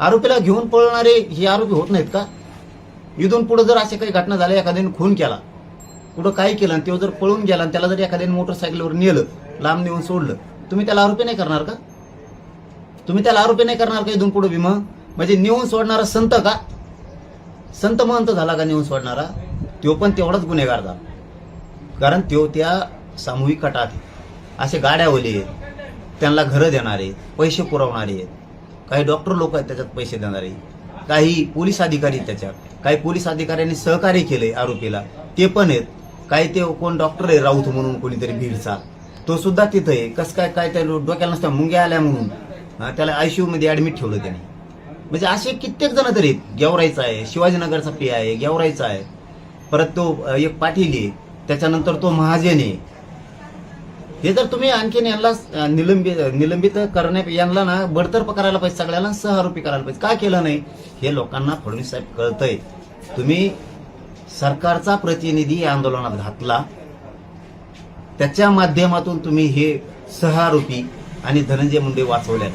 आरोपीला घेऊन पळणारे हे आरोपी होत नाहीत का? इथून पुढे जर अशा काही घटना झाल्या, एखाद्याने खून केला, कुठं काय केलं आणि तो जर पळून गेला आणि त्याला जर एखाद्याने मोटरसायकलवर नेलं, लांब नेऊन सोडलं, तुम्ही त्याला आरोपी नाही करणार का? तुम्ही त्याला आरोपी नाही करणार का इथून पुढे भीमा? म्हणजे नेऊन सोडणारा संत का? संत महंत झाला का नेऊन सोडणारा? तो पण तेवढाच गुन्हेगार झाला, कारण तो त्या सामूहिक कटात असे गाड्यावले आहेत, त्यांना घरं देणारे आहेत, पैसे पुरवणारे आहेत, काही डॉक्टर लोक आहेत त्याच्यात पैसे देणारे, काही पोलीस अधिकारी त्याच्यात, काही पोलीस अधिकाऱ्यांनी सहकार्य केले आरोपीला ते पण आहेत, काही ते कोण डॉक्टर आहे राऊत म्हणून कोणीतरी भीडचा, तो सुद्धा तिथं आहे. कसं काय काय त्या डोक्याला नसत्या मुंग्या आल्या म्हणून त्याला आयसीयू मध्ये ऍडमिट ठेवलं त्याने. म्हणजे असे कित्येक जण तरी आहेत. गेवराईचा आहे, शिवाजीनगरचा पी आहे, गेवराईचा आहे, परत तो एक पाटील आहे, त्याच्यानंतर तो महाजन आहे. हे जर तुम्ही आणखीन यांना निलंबित करण्या यांना ना बडतर्फ करायला पाहिजे, सगळ्यांना सहआरोपी करायला पाहिजे. का केलं नाही हे लोकांना फडणवीस साहेब कळतंय. तुम्ही सरकारचा प्रतिनिधी या आंदोलनात घातला, त्याच्या माध्यमातून तुम्ही हे सहआरोपी आणि धनंजय मुंडे वाचवले.